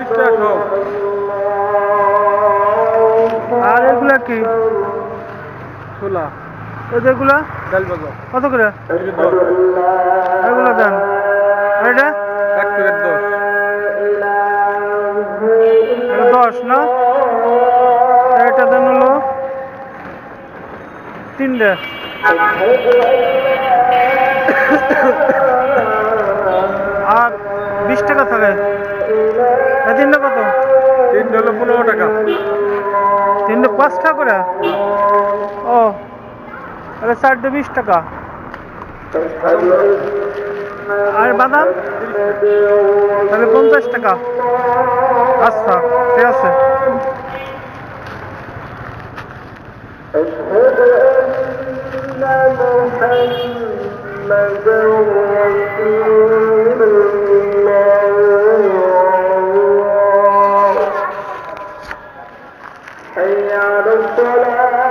30 টাকা সব। আর এগুলা কি ছোলা এগুলা ডাল বাজার কত করে? এটা 10 এগুলো দেন। আর এটা 1 প্যাকেট 10 এটা 10 না? এটা দেন হলো 3টে। আর 20 টাকা থাকে। এই 3টে কত? 3 হলো 15 টাকা। 3টে 5 টাকা করে? ও তাহলে 4টে 20 টাকা। আর বাদাম 30 টাকা। তাহলে 50 টাকা। আচ্ছা ঠিক আছে। أشهد أن محمدا رسول الله حي على الصلاة.